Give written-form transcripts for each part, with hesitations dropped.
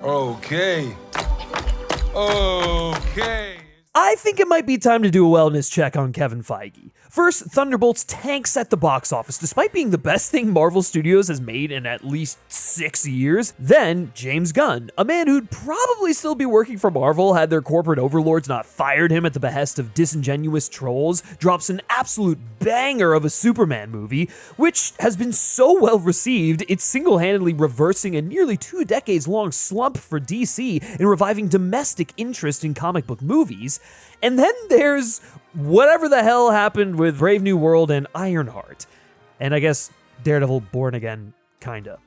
Okay. Okay. I think it might be time to do a wellness check on Kevin Feige. First, Thunderbolts tanks at the box office despite being the best thing Marvel Studios has made in at least 6 years. Then, James Gunn, a man who'd probably still be working for Marvel had their corporate overlords not fired him at the behest of disingenuous trolls, drops an absolute banger of a Superman movie, which has been so well received, it's single-handedly reversing a nearly 2 decades long slump for DC and reviving domestic interest in comic book movies. And then there's whatever the hell happened with Brave New World and Ironheart. And I guess Daredevil Born Again, kinda.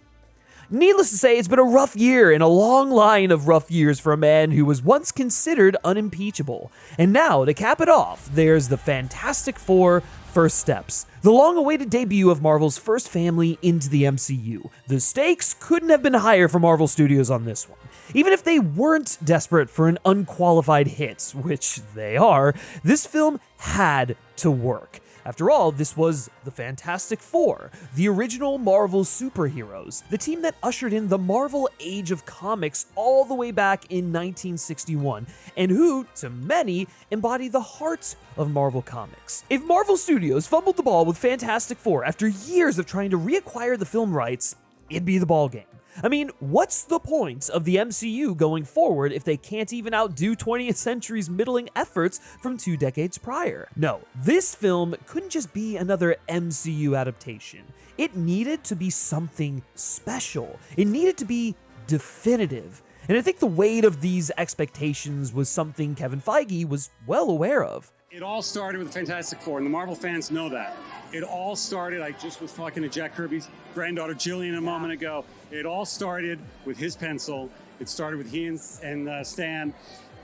Needless to say, it's been a rough year and a long line of rough years for a man who was once considered unimpeachable. And now, to cap it off, there's the Fantastic Four First Steps, the long-awaited debut of Marvel's first family into the MCU. The stakes couldn't have been higher for Marvel Studios on this one. Even if they weren't desperate for an unqualified hit, which they are, this film had to work. After all, this was the Fantastic Four, the original Marvel superheroes, the team that ushered in the Marvel Age of Comics all the way back in 1961, and who, to many, embody the heart of Marvel Comics. If Marvel Studios fumbled the ball with Fantastic Four after years of trying to reacquire the film rights, it'd be the ballgame. I mean, what's the point of the MCU going forward if they can't even outdo 20th century's middling efforts from 2 decades prior? No, this film couldn't just be another MCU adaptation. It needed to be something special. It needed to be definitive. And I think the weight of these expectations was something Kevin Feige was well aware of. It all started with the Fantastic Four, and the Marvel fans know that. It all started, I just was talking to Jack Kirby's granddaughter Jillian a moment ago. It all started with his pencil. It started with he and Stan.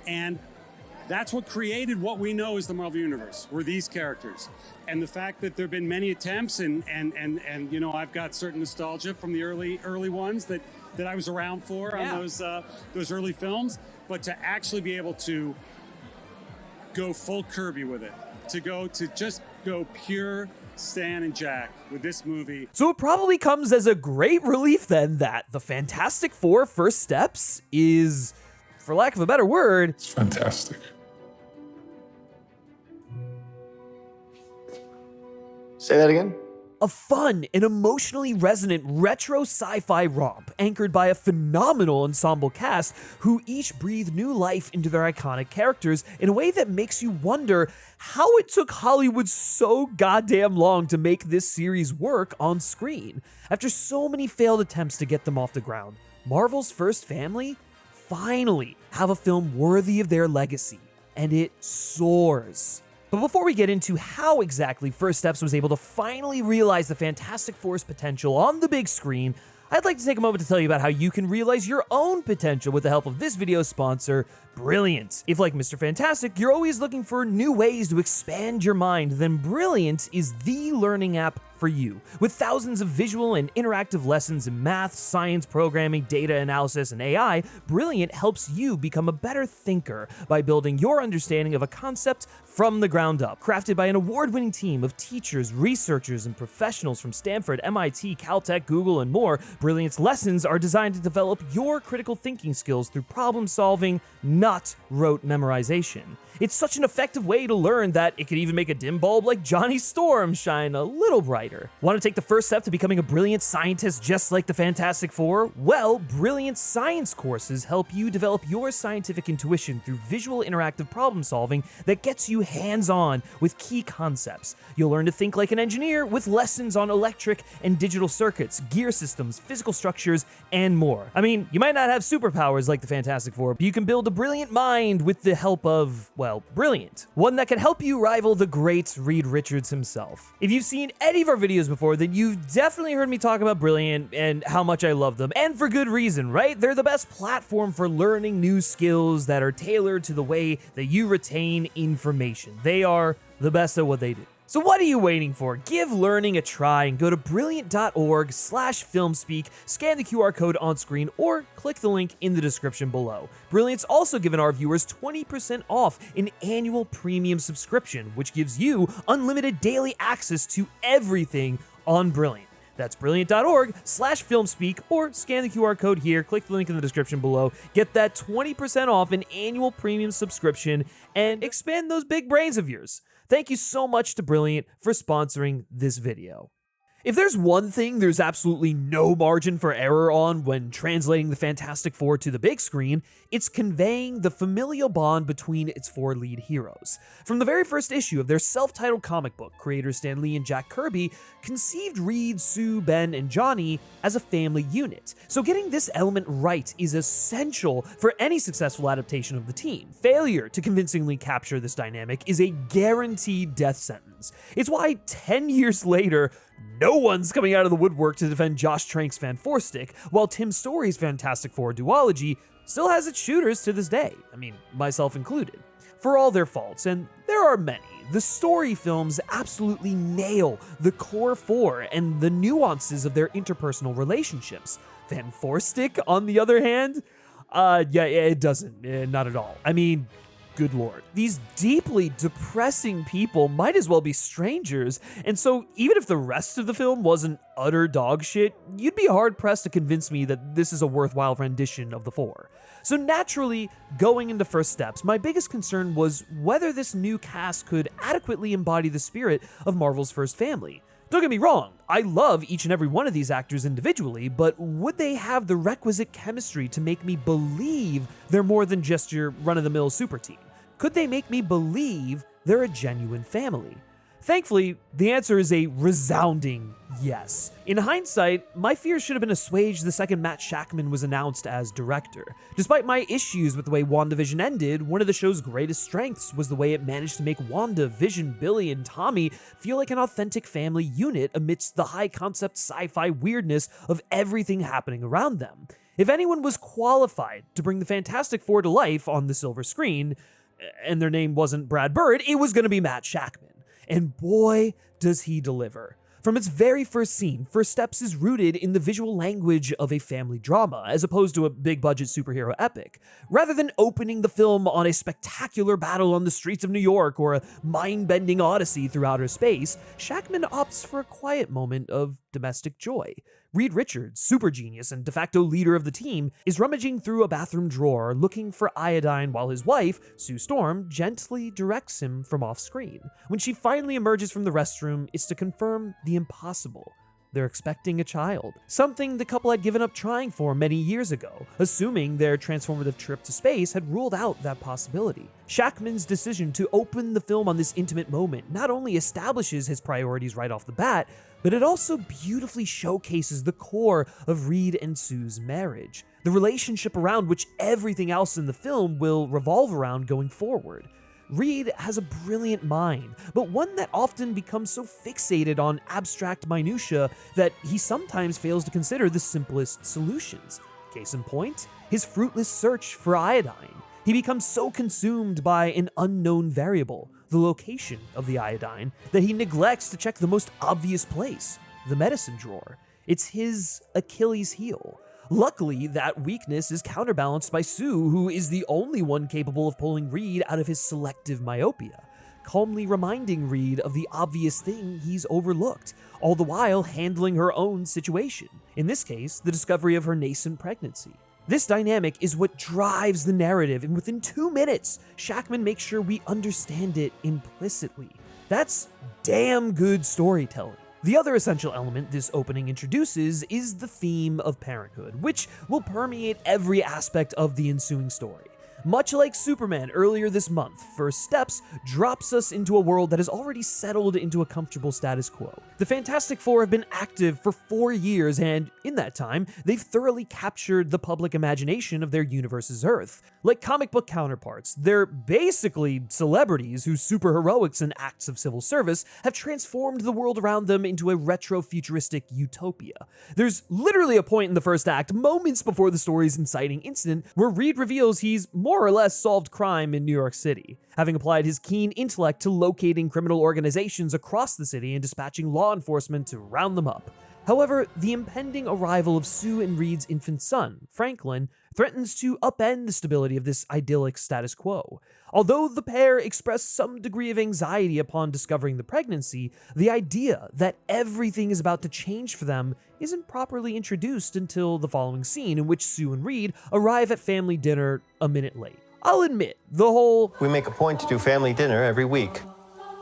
And that's what created what we know as the Marvel Universe, were these characters. And the fact that there have been many attempts, and you know, I've got certain nostalgia from the early ones that I was around for on those early films. But to actually be able to go full Kirby with it, to just go pure Stan and Jack with this movie. So it probably comes as a great relief then that the Fantastic Four First Steps is, for lack of a better word, It's fantastic. Say that again? a fun and emotionally resonant retro sci-fi romp anchored by a phenomenal ensemble cast who each breathe new life into their iconic characters in a way that makes you wonder how it took Hollywood so goddamn long to make this series work on screen. After so many failed attempts to get them off the ground, Marvel's first family finally have a film worthy of their legacy, and it soars. But before we get into how exactly First Steps was able to finally realize the Fantastic Four's potential on the big screen, I'd like to take a moment to tell you about how you can realize your own potential with the help of this video's sponsor, Brilliant. If, like Mr. Fantastic, you're always looking for new ways to expand your mind, then Brilliant is the learning app for you. With thousands of visual and interactive lessons in math, science, programming, data analysis, and AI, Brilliant helps you become a better thinker by building your understanding of a concept from the ground up. Crafted by an award-winning team of teachers, researchers, and professionals from Stanford, MIT, Caltech, Google, and more, Brilliant's lessons are designed to develop your critical thinking skills through problem solving, not rote memorization. It's such an effective way to learn that it could even make a dim bulb like Johnny Storm shine a little brighter. Want to take the first step to becoming a brilliant scientist just like the Fantastic Four? Well, Brilliant Science courses help you develop your scientific intuition through visual interactive problem solving that gets you hands-on with key concepts. You'll learn to think like an engineer with lessons on electric and digital circuits, gear systems, physical structures, and more. I mean, you might not have superpowers like the Fantastic Four, but you can build a brilliant mind with the help of, well, Brilliant. One that can help you rival the great Reed Richards himself. If you've seen any of our videos before, then you've definitely heard me talk about Brilliant and how much I love them, and for good reason, right? They're the best platform for learning new skills that are tailored to the way that you retain information. They are the best at what they do. So what are you waiting for? Give learning a try and go to brilliant.org/filmspeak, scan the QR code on screen, or click the link in the description below. Brilliant's also given our viewers 20% off an annual premium subscription, which gives you unlimited daily access to everything on Brilliant. That's brilliant.org/filmspeak, or scan the QR code here, click the link in the description below, get that 20% off an annual premium subscription, and expand those big brains of yours. Thank you so much to Brilliant for sponsoring this video. If there's one thing there's absolutely no margin for error on when translating the Fantastic Four to the big screen, it's conveying the familial bond between its four lead heroes. From the very first issue of their self-titled comic book, creators Stan Lee and Jack Kirby conceived Reed, Sue, Ben, and Johnny as a family unit. So getting this element right is essential for any successful adaptation of the team. Failure to convincingly capture this dynamic is a guaranteed death sentence. It's why 10 years later, no one's coming out of the woodwork to defend Josh Trank's Fan Four Stick, while Tim Story's Fantastic Four duology still has its shooters to this day. I mean, myself included. For all their faults, and there are many, the story films absolutely nail the core four and the nuances of their interpersonal relationships. Fan Four Stick, on the other hand, it doesn't, not at all. I mean, good lord. These deeply depressing people might as well be strangers, and so even if the rest of the film wasn't utter dog shit, you'd be hard-pressed to convince me that this is a worthwhile rendition of the four. So naturally, going into first steps, my biggest concern was whether this new cast could adequately embody the spirit of Marvel's first family. Don't get me wrong, I love each and every one of these actors individually, but would they have the requisite chemistry to make me believe they're more than just your run-of-the-mill super team? Could they make me believe they're a genuine family? Thankfully, the answer is a resounding yes. In hindsight, my fears should have been assuaged the second Matt Shakman was announced as director. Despite my issues with the way WandaVision ended, one of the show's greatest strengths was the way it managed to make Wanda, Vision, Billy, and Tommy feel like an authentic family unit amidst the high-concept sci-fi weirdness of everything happening around them. If anyone was qualified to bring the Fantastic Four to life on the silver screen, and their name wasn't Brad Bird, it was going to be Matt Shakman. And boy, does he deliver. From its very first scene, First Steps is rooted in the visual language of a family drama, as opposed to a big-budget superhero epic. Rather than opening the film on a spectacular battle on the streets of New York or a mind-bending odyssey through outer space, Shakman opts for a quiet moment of domestic joy. Reed Richards, super genius and de facto leader of the team, is rummaging through a bathroom drawer looking for iodine while his wife, Sue Storm, gently directs him from off-screen. When she finally emerges from the restroom, it's to confirm the impossible. They're expecting a child, something the couple had given up trying for many years ago, assuming their transformative trip to space had ruled out that possibility. Shakman's decision to open the film on this intimate moment not only establishes his priorities right off the bat, but it also beautifully showcases the core of Reed and Sue's marriage, the relationship around which everything else in the film will revolve around going forward. Reed has a brilliant mind, but one that often becomes so fixated on abstract minutiae that he sometimes fails to consider the simplest solutions. Case in point, his fruitless search for iodine. He becomes so consumed by an unknown variable, the location of the iodine, that he neglects to check the most obvious place, the medicine drawer. It's his Achilles heel. Luckily, that weakness is counterbalanced by Sue, who is the only one capable of pulling Reed out of his selective myopia, calmly reminding Reed of the obvious thing he's overlooked, all the while handling her own situation, in this case, the discovery of her nascent pregnancy. This dynamic is what drives the narrative, and within 2 minutes, Shakman makes sure we understand it implicitly. That's damn good storytelling. The other essential element this opening introduces is the theme of parenthood, which will permeate every aspect of the ensuing story. Much like Superman earlier this month, First Steps drops us into a world that has already settled into a comfortable status quo. The Fantastic Four have been active for 4 years, and in that time, they've thoroughly captured the public imagination of their universe's Earth. Like comic book counterparts, they're basically celebrities whose superheroics and acts of civil service have transformed the world around them into a retro-futuristic utopia. There's literally a point in the first act, moments before the story's inciting incident, where Reed reveals he's more or less solved crime in New York City, having applied his keen intellect to locating criminal organizations across the city and dispatching law enforcement to round them up. However, the impending arrival of Sue and Reed's infant son, Franklin, threatens to upend the stability of this idyllic status quo. Although the pair express some degree of anxiety upon discovering the pregnancy, the idea that everything is about to change for them isn't properly introduced until the following scene, in which Sue and Reed arrive at family dinner a minute late. I'll admit, the whole We make a point to do family dinner every week.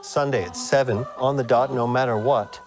Sunday at 7, on the dot, no matter what.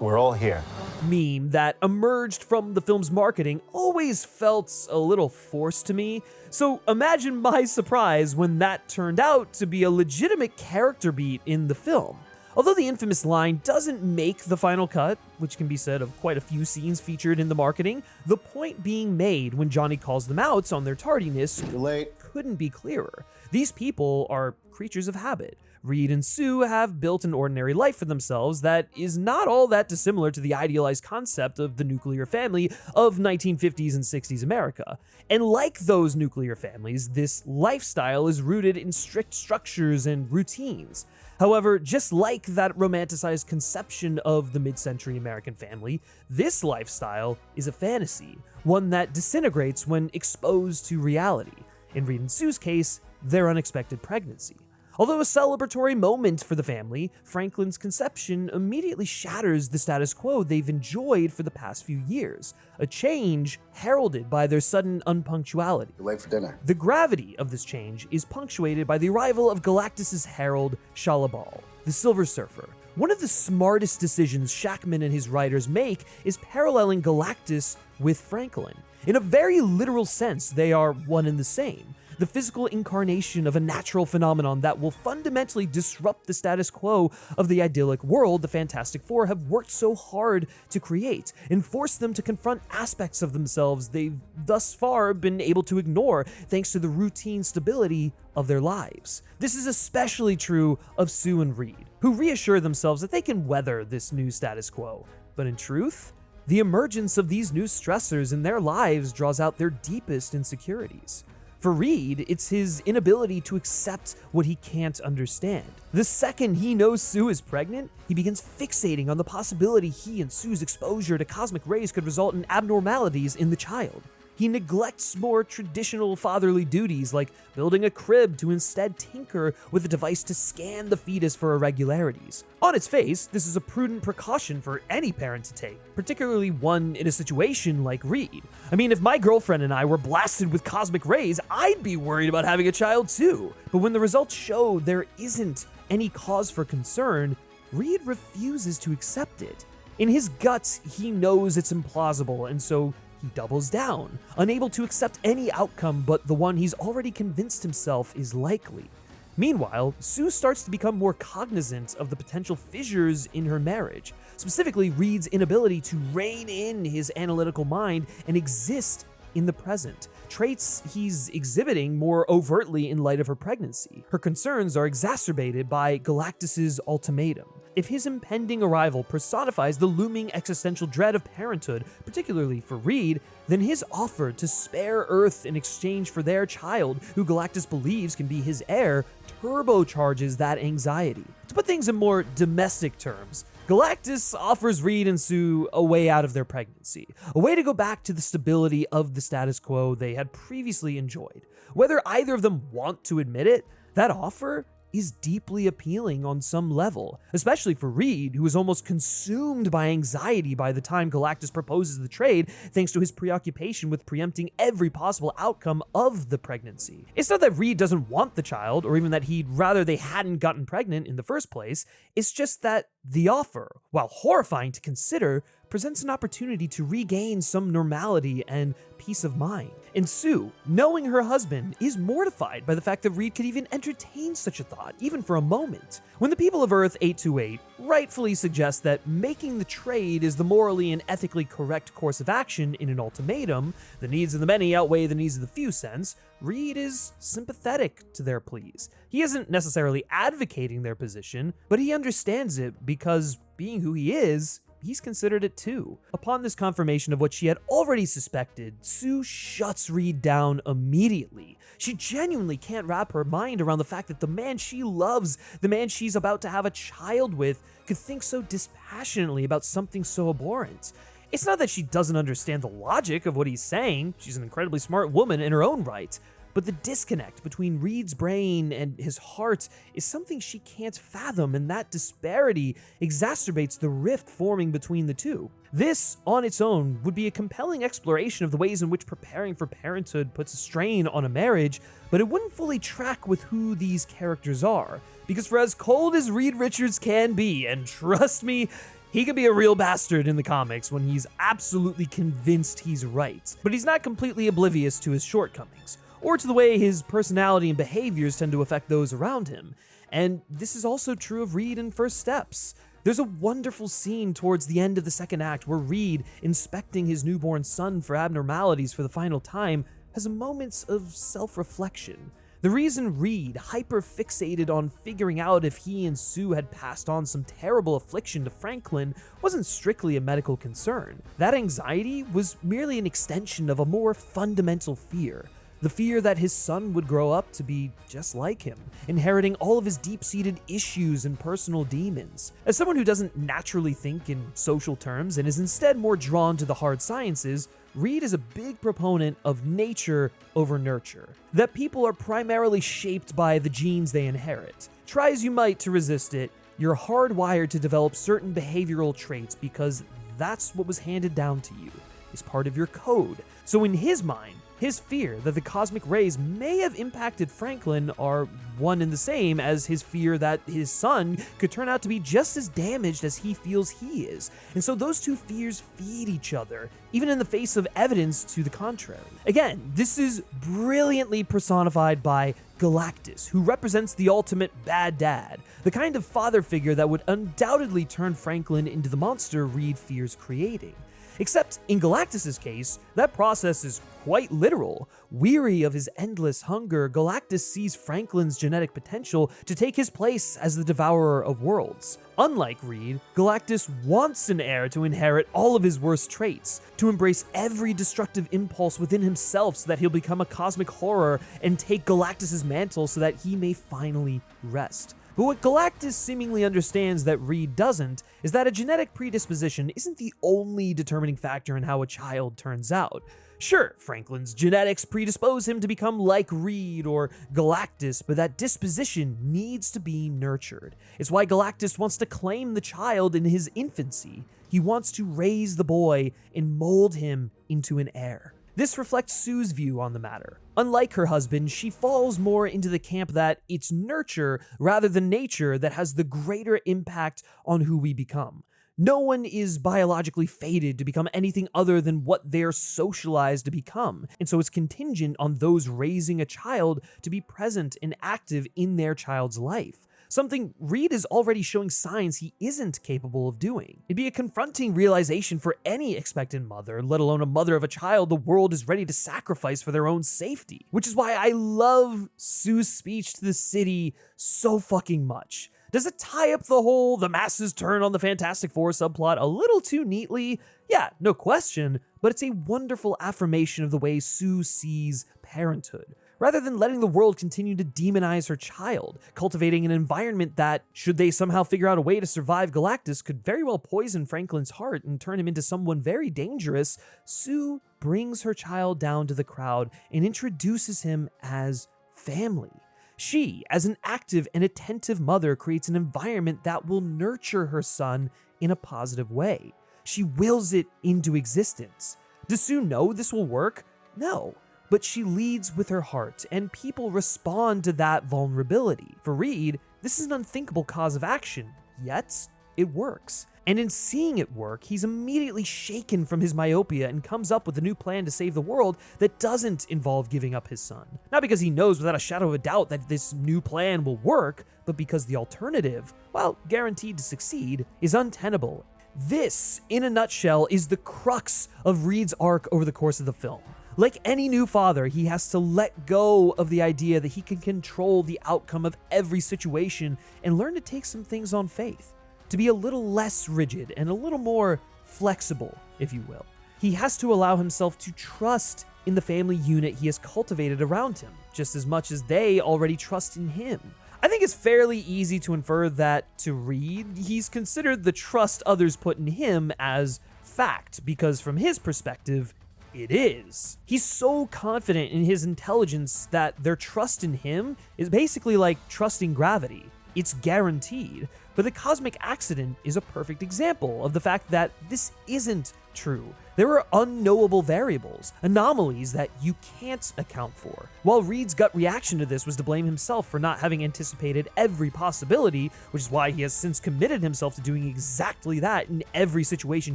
We're all here. meme that emerged from the film's marketing always felt a little forced to me, so imagine my surprise when that turned out to be a legitimate character beat in the film. Although the infamous line doesn't make the final cut, which can be said of quite a few scenes featured in the marketing, the point being made when Johnny calls them out on their tardiness You're late. couldn't be clearer. These people are creatures of habit. Reed and Sue have built an ordinary life for themselves that is not all that dissimilar to the idealized concept of the nuclear family of 1950s and 60s America. And like those nuclear families, this lifestyle is rooted in strict structures and routines. However, just like that romanticized conception of the mid-century American family, this lifestyle is a fantasy, one that disintegrates when exposed to reality. In Reed and Sue's case, their unexpected pregnancy. Although a celebratory moment for the family, Franklin's conception immediately shatters the status quo they've enjoyed for the past few years, a change heralded by their sudden unpunctuality. You're late for dinner. The gravity of this change is punctuated by the arrival of Galactus' herald, Shalabal, the Silver Surfer. One of the smartest decisions Shakman and his writers make is paralleling Galactus with Franklin. In a very literal sense, they are one and the same. The physical incarnation of a natural phenomenon that will fundamentally disrupt the status quo of the idyllic world the Fantastic Four have worked so hard to create, and force them to confront aspects of themselves they've thus far been able to ignore thanks to the routine stability of their lives. This is especially true of Sue and Reed, who reassure themselves that they can weather this new status quo. But in truth, the emergence of these new stressors in their lives draws out their deepest insecurities. For Reed, it's his inability to accept what he can't understand. The second he knows Sue is pregnant, he begins fixating on the possibility he and Sue's exposure to cosmic rays could result in abnormalities in the child. He neglects more traditional fatherly duties like building a crib to instead tinker with a device to scan the fetus for irregularities. On its face, this is a prudent precaution for any parent to take, particularly one in a situation like Reed. I mean, if my girlfriend and I were blasted with cosmic rays, I'd be worried about having a child too. But when the results show there isn't any cause for concern, Reed refuses to accept it. In his guts, he knows it's implausible, and so he doubles down, unable to accept any outcome but the one he's already convinced himself is likely. Meanwhile, Sue starts to become more cognizant of the potential fissures in her marriage, specifically Reed's inability to rein in his analytical mind and exist in the present, traits he's exhibiting more overtly in light of her pregnancy. Her concerns are exacerbated by Galactus' ultimatum. If his impending arrival personifies the looming existential dread of parenthood, particularly for Reed, then his offer to spare Earth in exchange for their child, who Galactus believes can be his heir, turbocharges that anxiety. To put things in more domestic terms, Galactus offers Reed and Sue a way out of their pregnancy, a way to go back to the stability of the status quo they had previously enjoyed. Whether either of them want to admit it, that offer is deeply appealing on some level, especially for Reed, who is almost consumed by anxiety by the time Galactus proposes the trade, thanks to his preoccupation with preempting every possible outcome of the pregnancy. It's not that Reed doesn't want the child, or even that he'd rather they hadn't gotten pregnant in the first place, it's just that the offer, while horrifying to consider, presents an opportunity to regain some normality and peace of mind. And Sue, knowing her husband, is mortified by the fact that Reed could even entertain such a thought, even for a moment. When the people of Earth 828 rightfully suggest that making the trade is the morally and ethically correct course of action in an ultimatum, the needs of the many outweigh the needs of the few sense, Reed is sympathetic to their pleas. He isn't necessarily advocating their position, but he understands it because, being who he is, he's considered it too. Upon this confirmation of what she had already suspected, Sue shuts Reed down immediately. She genuinely can't wrap her mind around the fact that the man she loves, the man she's about to have a child with, could think so dispassionately about something so abhorrent. It's not that she doesn't understand the logic of what he's saying, she's an incredibly smart woman in her own right, but the disconnect between Reed's brain and his heart is something she can't fathom, and that disparity exacerbates the rift forming between the two. This, on its own, would be a compelling exploration of the ways in which preparing for parenthood puts a strain on a marriage, but it wouldn't fully track with who these characters are. Because for as cold as Reed Richards can be, and trust me, he can be a real bastard in the comics when he's absolutely convinced he's right, but he's not completely oblivious to his shortcomings, or to the way his personality and behaviors tend to affect those around him. And this is also true of Reed in First Steps. There's a wonderful scene towards the end of the second act where Reed, inspecting his newborn son for abnormalities for the final time, has moments of self-reflection. The reason Reed hyper-fixated on figuring out if he and Sue had passed on some terrible affliction to Franklin wasn't strictly a medical concern. That anxiety was merely an extension of a more fundamental fear. The fear that his son would grow up to be just like him, inheriting all of his deep-seated issues and personal demons. As someone who doesn't naturally think in social terms and is instead more drawn to the hard sciences, Reed is a big proponent of nature over nurture, that people are primarily shaped by the genes they inherit. Try as you might to resist it, you're hardwired to develop certain behavioral traits because that's what was handed down to you, is part of your code. So in his mind, his fear that the cosmic rays may have impacted Franklin are one and the same as his fear that his son could turn out to be just as damaged as he feels he is. And so those two fears feed each other, even in the face of evidence to the contrary. Again, this is brilliantly personified by Galactus, who represents the ultimate bad dad, the kind of father figure that would undoubtedly turn Franklin into the monster Reed fears creating. Except in Galactus's case, that process is quite literal. Weary of his endless hunger, Galactus sees Franklin's genetic potential to take his place as the devourer of worlds. Unlike Reed, Galactus wants an heir to inherit all of his worst traits, to embrace every destructive impulse within himself so that he'll become a cosmic horror and take Galactus's mantle so that he may finally rest. But what Galactus seemingly understands that Reed doesn't is that a genetic predisposition isn't the only determining factor in how a child turns out. Sure, Franklin's genetics predispose him to become like Reed or Galactus, but that disposition needs to be nurtured. It's why Galactus wants to claim the child in his infancy. He wants to raise the boy and mold him into an heir. This reflects Sue's view on the matter. Unlike her husband, she falls more into the camp that it's nurture rather than nature that has the greater impact on who we become. No one is biologically fated to become anything other than what they're socialized to become, and so it's contingent on those raising a child to be present and active in their child's life. Something Reed is already showing signs he isn't capable of doing. It'd be a confronting realization for any expectant mother, let alone a mother of a child the world is ready to sacrifice for their own safety. Which is why I love Sue's speech to the city so fucking much. Does it tie up the masses turn on the Fantastic Four subplot a little too neatly? Yeah, no question, but it's a wonderful affirmation of the way Sue sees parenthood. Rather than letting the world continue to demonize her child, cultivating an environment that, should they somehow figure out a way to survive Galactus, could very well poison Franklin's heart and turn him into someone very dangerous, Sue brings her child down to the crowd and introduces him as family. She, as an active and attentive mother, creates an environment that will nurture her son in a positive way. She wills it into existence. Does Sue know this will work? No. But she leads with her heart, and people respond to that vulnerability. For Reed, this is an unthinkable cause of action, yet it works. And in seeing it work, he's immediately shaken from his myopia and comes up with a new plan to save the world that doesn't involve giving up his son. Not because he knows without a shadow of a doubt that this new plan will work, but because the alternative, while guaranteed to succeed, is untenable. This, in a nutshell, is the crux of Reed's arc over the course of the film. Like any new father, he has to let go of the idea that he can control the outcome of every situation and learn to take some things on faith, to be a little less rigid and a little more flexible, if you will. He has to allow himself to trust in the family unit he has cultivated around him, just as much as they already trust in him. I think it's fairly easy to infer that to Reed, he's considered the trust others put in him as fact, because from his perspective, it is. He's so confident in his intelligence that their trust in him is basically like trusting gravity. It's guaranteed. But the cosmic accident is a perfect example of the fact that this isn't true. There are unknowable variables, anomalies that you can't account for. While Reed's gut reaction to this was to blame himself for not having anticipated every possibility, which is why he has since committed himself to doing exactly that in every situation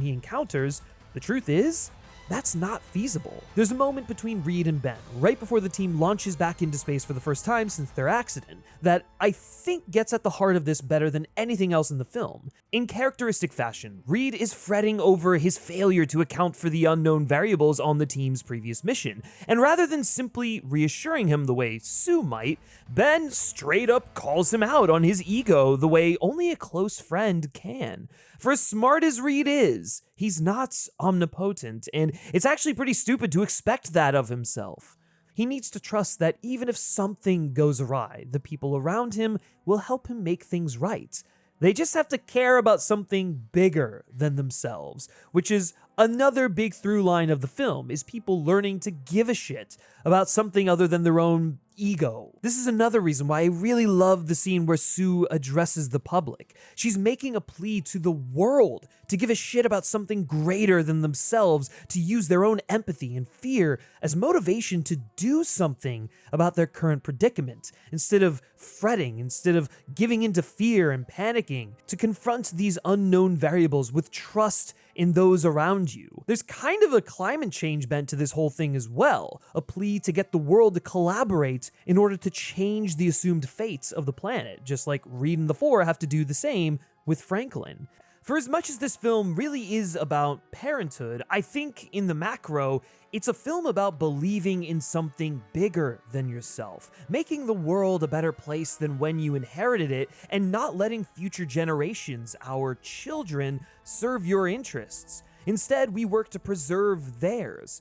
he encounters, the truth is, that's not feasible. There's a moment between Reed and Ben, right before the team launches back into space for the first time since their accident, that I think gets at the heart of this better than anything else in the film. In characteristic fashion, Reed is fretting over his failure to account for the unknown variables on the team's previous mission, and rather than simply reassuring him the way Sue might, Ben straight up calls him out on his ego the way only a close friend can. For as smart as Reed is, he's not omnipotent, and it's actually pretty stupid to expect that of himself. He needs to trust that even if something goes awry, the people around him will help him make things right. They just have to care about something bigger than themselves, which is another big through line of the film, is people learning to give a shit about something other than their own ego. This is another reason why I really love the scene where Sue addresses the public. She's making a plea to the world to give a shit about something greater than themselves, to use their own empathy and fear as motivation to do something about their current predicament, instead of fretting, instead of giving into fear and panicking, to confront these unknown variables with trust in those around you. There's kind of a climate change bent to this whole thing as well, a plea to get the world to collaborate in order to change the assumed fates of the planet, just like Reed and the Four have to do the same with Franklin. For as much as this film really is about parenthood, I think in the macro, it's a film about believing in something bigger than yourself, making the world a better place than when you inherited it, and not letting future generations, our children, serve your interests. Instead, we work to preserve theirs.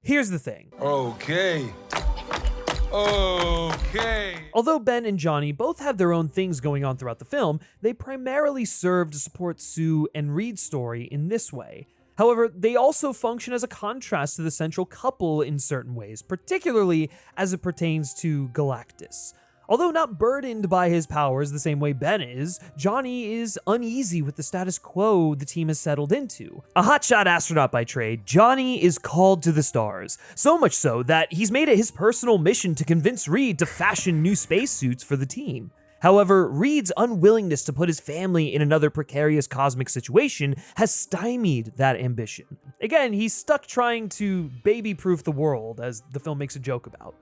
Here's the thing. Okay. Although Ben and Johnny both have their own things going on throughout the film, they primarily serve to support Sue and Reed's story in this way. However, they also function as a contrast to the central couple in certain ways, particularly as it pertains to Galactus. Although not burdened by his powers the same way Ben is, Johnny is uneasy with the status quo the team has settled into. A hotshot astronaut by trade, Johnny is called to the stars, so much so that he's made it his personal mission to convince Reed to fashion new spacesuits for the team. However, Reed's unwillingness to put his family in another precarious cosmic situation has stymied that ambition. Again, he's stuck trying to baby-proof the world, as the film makes a joke about.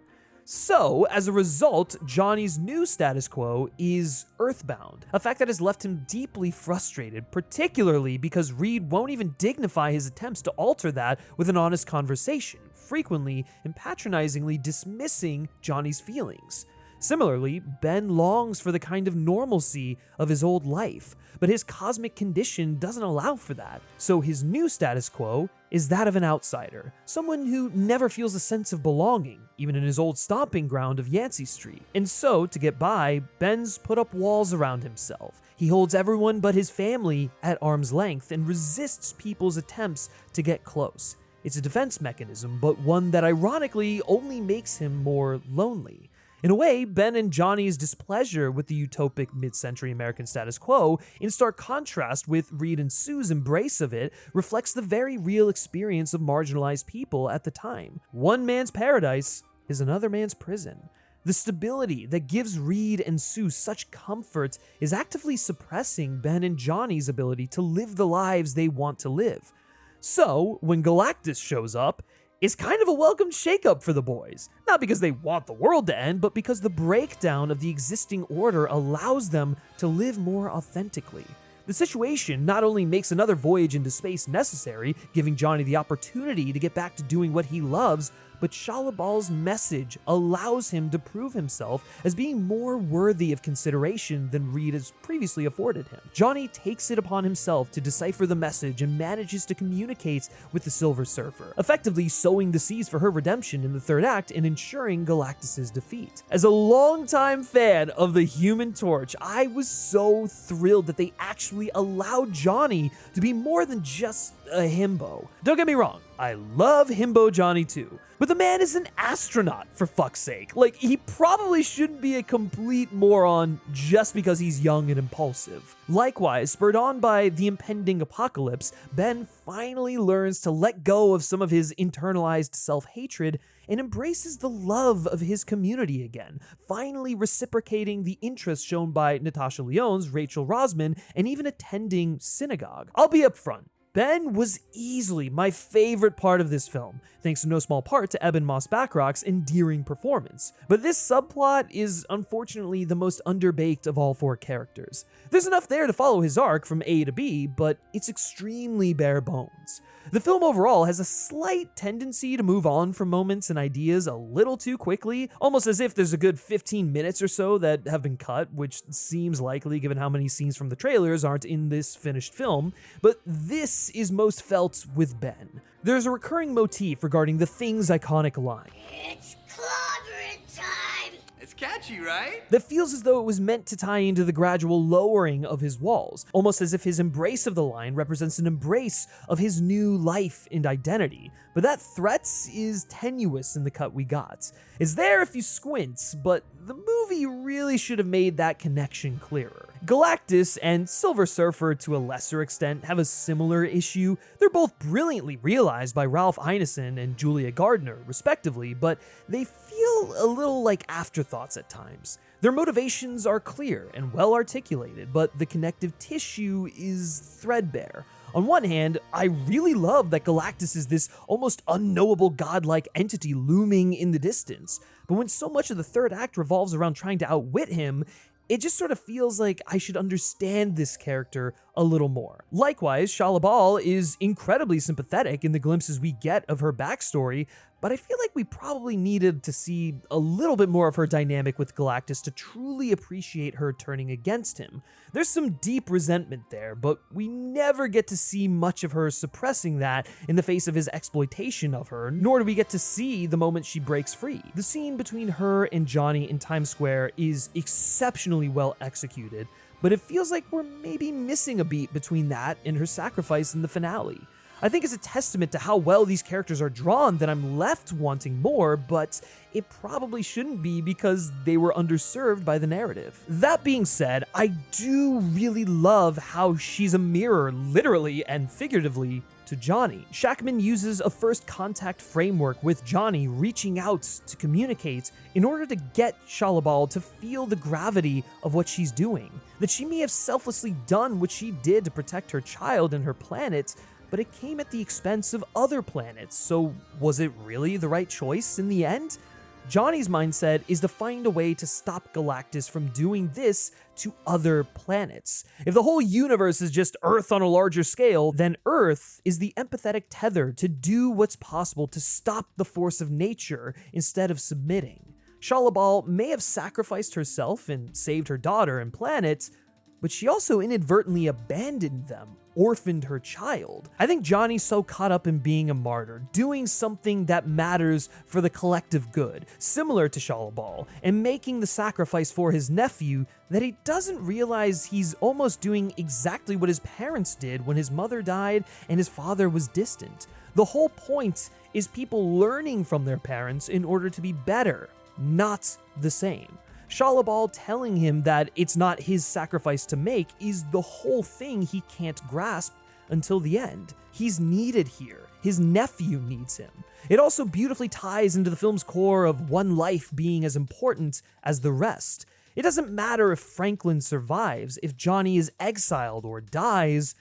So, as a result, Johnny's new status quo is earthbound, a fact that has left him deeply frustrated, particularly because Reed won't even dignify his attempts to alter that with an honest conversation, frequently and patronizingly dismissing Johnny's feelings. Similarly, Ben longs for the kind of normalcy of his old life, but his cosmic condition doesn't allow for that. So his new status quo is that of an outsider, someone who never feels a sense of belonging, even in his old stomping ground of Yancey Street. And so, to get by, Ben's put up walls around himself. He holds everyone but his family at arm's length and resists people's attempts to get close. It's a defense mechanism, but one that ironically only makes him more lonely. In a way, Ben and Johnny's displeasure with the utopic mid-century American status quo, in stark contrast with Reed and Sue's embrace of it, reflects the very real experience of marginalized people at the time. One man's paradise is another man's prison. The stability that gives Reed and Sue such comfort is actively suppressing Ben and Johnny's ability to live the lives they want to live. So, when Galactus shows up, it's kind of a welcome shakeup for the boys. Not because they want the world to end, but because the breakdown of the existing order allows them to live more authentically. The situation not only makes another voyage into space necessary, giving Johnny the opportunity to get back to doing what he loves, but Shalabal's message allows him to prove himself as being more worthy of consideration than Reed has previously afforded him. Johnny takes it upon himself to decipher the message and manages to communicate with the Silver Surfer, effectively sowing the seeds for her redemption in the third act and ensuring Galactus' defeat. As a longtime fan of the Human Torch, I was so thrilled that they actually allowed Johnny to be more than just a himbo. Don't get me wrong, I love Himbo Johnny too, but the man is an astronaut, for fuck's sake. Like, he probably shouldn't be a complete moron just because he's young and impulsive. Likewise, spurred on by the impending apocalypse, Ben finally learns to let go of some of his internalized self-hatred and embraces the love of his community again, finally reciprocating the interest shown by Natasha Lyonne's Rachel Rosman and even attending synagogue. I'll be upfront. Ben was easily my favorite part of this film, thanks in no small part to Ebon Moss-Bachrach's endearing performance. But this subplot is unfortunately the most underbaked of all four characters. There's enough there to follow his arc from A to B, but it's extremely bare bones. The film overall has a slight tendency to move on from moments and ideas a little too quickly, almost as if there's a good 15 minutes or so that have been cut, which seems likely given how many scenes from the trailers aren't in this finished film, but this is most felt with Ben. There's a recurring motif regarding the Thing's iconic line. It's clobbering time! It's catchy, right? That feels as though it was meant to tie into the gradual lowering of his walls, almost as if his embrace of the line represents an embrace of his new life and identity. But that threat is tenuous in the cut we got. It's there if you squint, but the movie really should have made that connection clearer. Galactus and Silver Surfer, to a lesser extent, have a similar issue. They're both brilliantly realized by Ralph Ineson and Julia Gardner, respectively, but they feel a little like afterthoughts at times. Their motivations are clear and well articulated, but the connective tissue is threadbare. On one hand, I really love that Galactus is this almost unknowable godlike entity looming in the distance, but when so much of the third act revolves around trying to outwit him, it just sort of feels like I should understand this character a little more. Likewise, Shalabal is incredibly sympathetic in the glimpses we get of her backstory, but I feel like we probably needed to see a little bit more of her dynamic with Galactus to truly appreciate her turning against him. There's some deep resentment there, but we never get to see much of her suppressing that in the face of his exploitation of her, nor do we get to see the moment she breaks free. The scene between her and Johnny in Times Square is exceptionally well executed, but it feels like we're maybe missing a beat between that and her sacrifice in the finale. I think it's a testament to how well these characters are drawn that I'm left wanting more, but it probably shouldn't be because they were underserved by the narrative. That being said, I do really love how she's a mirror, literally and figuratively, to Johnny. Shakman uses a first contact framework with Johnny reaching out to communicate in order to get Shalabal to feel the gravity of what she's doing. That she may have selflessly done what she did to protect her child and her planet, but it came at the expense of other planets, so was it really the right choice in the end? Johnny's mindset is to find a way to stop Galactus from doing this to other planets. If the whole universe is just Earth on a larger scale, then Earth is the empathetic tether to do what's possible to stop the force of nature instead of submitting. Shalabal may have sacrificed herself and saved her daughter and planet, but she also inadvertently abandoned them, orphaned her child. I think Johnny's so caught up in being a martyr, doing something that matters for the collective good, similar to Shalabal, and making the sacrifice for his nephew, that he doesn't realize he's almost doing exactly what his parents did when his mother died and his father was distant. The whole point is people learning from their parents in order to be better, not the same. Shalabal telling him that it's not his sacrifice to make is the whole thing he can't grasp until the end. He's needed here. His nephew needs him. It also beautifully ties into the film's core of one life being as important as the rest. It doesn't matter if Franklin survives. If Johnny is exiled or dies,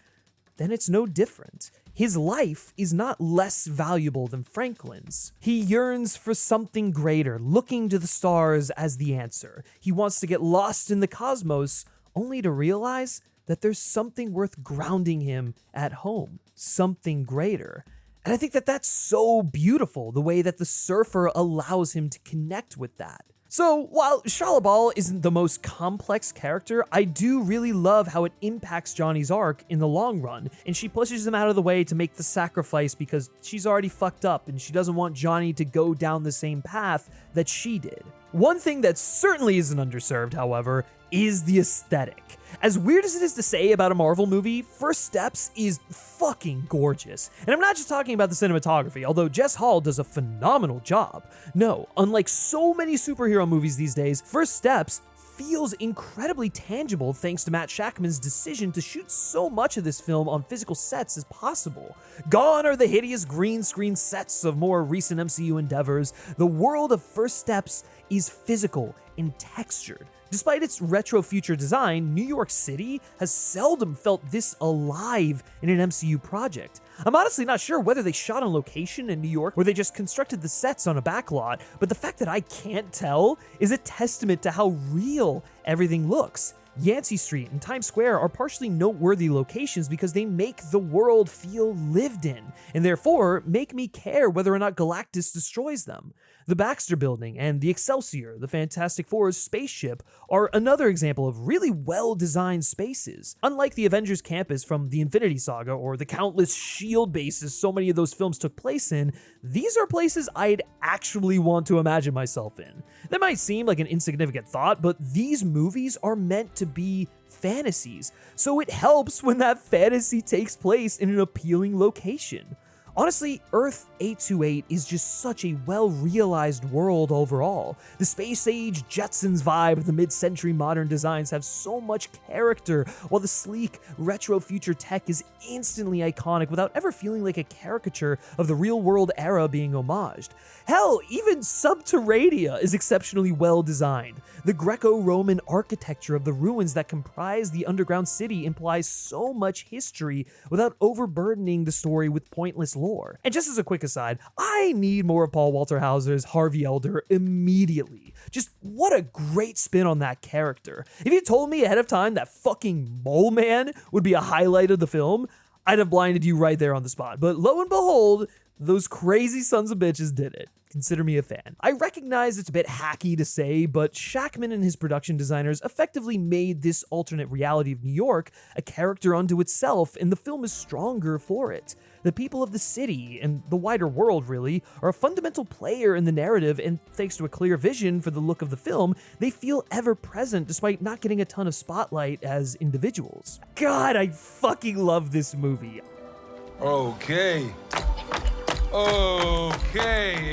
then it's no different. His life is not less valuable than Franklin's. He yearns for something greater, looking to the stars as the answer. He wants to get lost in the cosmos, only to realize that there's something worth grounding him at home, something greater. And I think that that's so beautiful, the way that the surfer allows him to connect with that. So while Shalabal isn't the most complex character, I do really love how it impacts Johnny's arc in the long run, and she pushes him out of the way to make the sacrifice because she's already fucked up and she doesn't want Johnny to go down the same path that she did. One thing that certainly isn't underserved, however, is the aesthetic. As weird as it is to say about a Marvel movie, First Steps is fucking gorgeous. And I'm not just talking about the cinematography, although Jess Hall does a phenomenal job. No, unlike so many superhero movies these days, First Steps feels incredibly tangible thanks to Matt Shakman's decision to shoot so much of this film on physical sets as possible. Gone are the hideous green screen sets of more recent MCU endeavors. The world of First Steps is physical and textured. Despite its retro future design, New York City has seldom felt this alive in an MCU project. I'm honestly not sure whether they shot on location in New York or they just constructed the sets on a backlot, but the fact that I can't tell is a testament to how real everything looks. Yancey Street and Times Square are partially noteworthy locations because they make the world feel lived in, and therefore make me care whether or not Galactus destroys them. The Baxter Building and the Excelsior, the Fantastic Four's spaceship, are another example of really well-designed spaces. Unlike the Avengers campus from the Infinity Saga or the countless S.H.I.E.L.D. bases so many of those films took place in, these are places I'd actually want to imagine myself in. That might seem like an insignificant thought, but these movies are meant to be fantasies, so it helps when that fantasy takes place in an appealing location. Honestly, Earth 828 is just such a well-realized world overall. The space age Jetsons vibe of the mid-century modern designs have so much character, while the sleek, retro-future tech is instantly iconic without ever feeling like a caricature of the real-world era being homaged. Hell, even Subterranea is exceptionally well-designed. The Greco-Roman architecture of the ruins that comprise the underground city implies so much history without overburdening the story with pointless lore. And just as a quick aside, I need more of Paul Walter Hauser's Harvey Elder immediately. Just what a great spin on that character. If you told me ahead of time that fucking Mole Man would be a highlight of the film, I'd have blinded you right there on the spot. But lo and behold, those crazy sons of bitches did it. Consider me a fan. I recognize it's a bit hacky to say, but Shakman and his production designers effectively made this alternate reality of New York a character unto itself, and the film is stronger for it. The people of the city, and the wider world really, are a fundamental player in the narrative, and thanks to a clear vision for the look of the film, they feel ever present despite not getting a ton of spotlight as individuals. God, I fucking love this movie. Okay,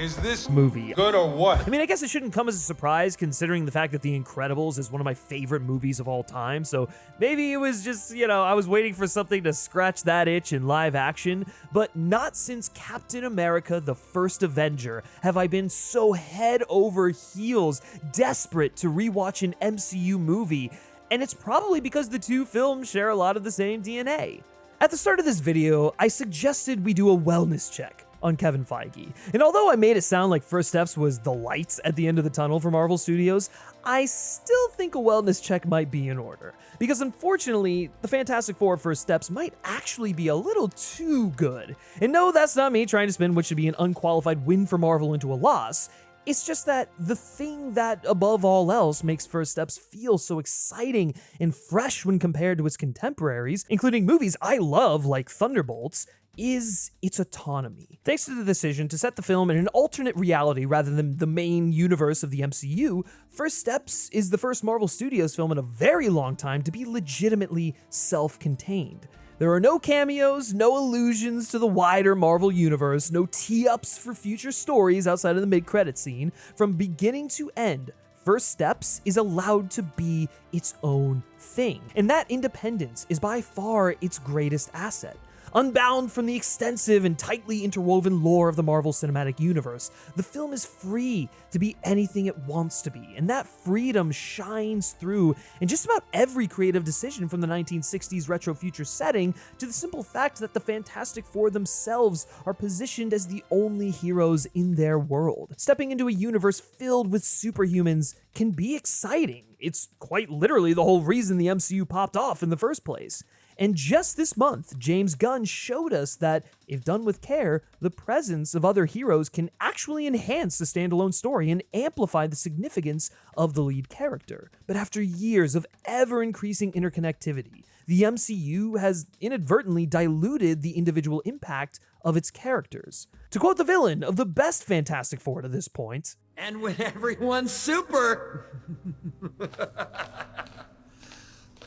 is this movie good or what? I mean, I guess it shouldn't come as a surprise considering the fact that The Incredibles is one of my favorite movies of all time, so maybe it was just, I was waiting for something to scratch that itch in live action, but not since Captain America: The First Avenger have I been so head over heels desperate to rewatch an MCU movie, and it's probably because the two films share a lot of the same DNA. At the start of this video, I suggested we do a wellness check on Kevin Feige. And although I made it sound like First Steps was the lights at the end of the tunnel for Marvel Studios, I still think a wellness check might be in order. Because unfortunately, the Fantastic Four First Steps might actually be a little too good. And no, that's not me trying to spin what should be an unqualified win for Marvel into a loss. It's just that the thing that, above all else, makes First Steps feel so exciting and fresh when compared to its contemporaries, including movies I love like Thunderbolts, is its autonomy. Thanks to the decision to set the film in an alternate reality rather than the main universe of the MCU, First Steps is the first Marvel Studios film in a very long time to be legitimately self-contained. There are no cameos, no allusions to the wider Marvel universe, no tee-ups for future stories outside of the mid-credit scene. From beginning to end, First Steps is allowed to be its own thing, and that independence is by far its greatest asset. Unbound from the extensive and tightly interwoven lore of the Marvel Cinematic Universe, the film is free to be anything it wants to be, and that freedom shines through in just about every creative decision from the 1960s retro future setting to the simple fact that the Fantastic Four themselves are positioned as the only heroes in their world. Stepping into a universe filled with superhumans can be exciting. it's quite literally the whole reason the MCU popped off in the first place. And just this month, James Gunn showed us that, if done with care, the presence of other heroes can actually enhance the standalone story and amplify the significance of the lead character. But after years of ever-increasing interconnectivity, the MCU has inadvertently diluted the individual impact of its characters. To quote the villain of the best Fantastic Four to this point, "And when everyone's super,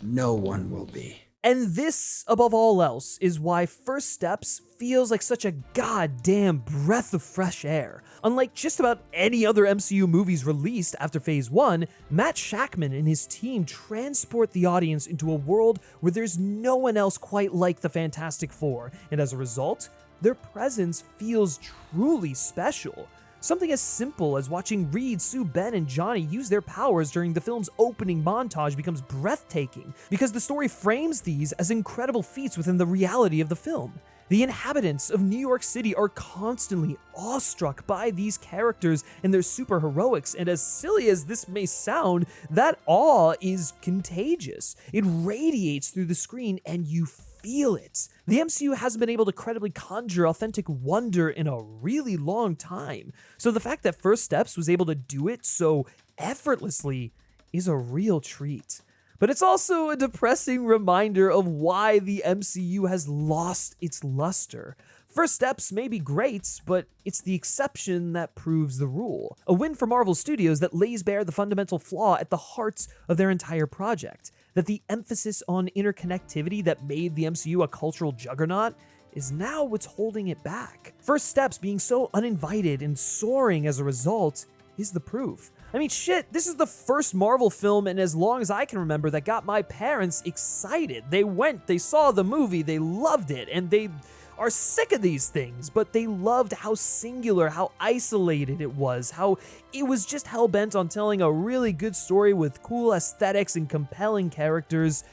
no one will be." And this, above all else, is why First Steps feels like such a goddamn breath of fresh air. Unlike just about any other MCU movies released after Phase 1, Matt Shakman and his team transport the audience into a world where there's no one else quite like the Fantastic Four, and as a result, their presence feels truly special. Something as simple as watching Reed, Sue, Ben, and Johnny use their powers during the film's opening montage becomes breathtaking, because the story frames these as incredible feats within the reality of the film. The inhabitants of New York City are constantly awestruck by these characters and their super heroics, and as silly as this may sound, that awe is contagious. It radiates through the screen and you feel it. The MCU hasn't been able to credibly conjure authentic wonder in a really long time, so the fact that First Steps was able to do it so effortlessly is a real treat. But it's also a depressing reminder of why the MCU has lost its luster. First Steps may be great, but it's the exception that proves the rule. A win for Marvel Studios that lays bare the fundamental flaw at the heart of their entire project, that the emphasis on interconnectivity that made the MCU a cultural juggernaut is now what's holding it back. First Steps being so uninvited and soaring as a result is the proof. I mean, shit, this is the first Marvel film in as long as I can remember that got my parents excited. They went, they saw the movie, they loved it, and they are sick of these things, but they loved how singular, how isolated it was, how it was just hell-bent on telling a really good story with cool aesthetics and compelling characters,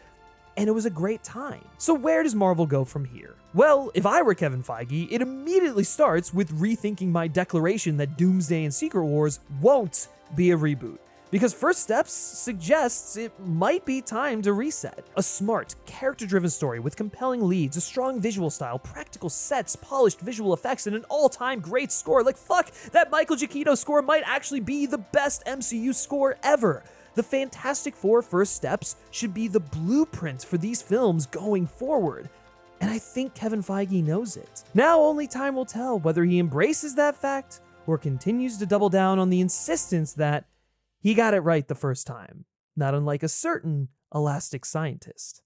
and it was a great time. So where does Marvel go from here? Well, if I were Kevin Feige, it immediately starts with rethinking my declaration that Doomsday and Secret Wars won't be a reboot. Because First Steps suggests it might be time to reset. A smart, character-driven story with compelling leads, a strong visual style, practical sets, polished visual effects, and an all-time great score. Like, fuck, that Michael Giacchino score might actually be the best MCU score ever. The Fantastic Four First Steps should be the blueprint for these films going forward. And I think Kevin Feige knows it. Now only time will tell whether he embraces that fact or continues to double down on the insistence that he got it right the first time, not unlike a certain elastic scientist.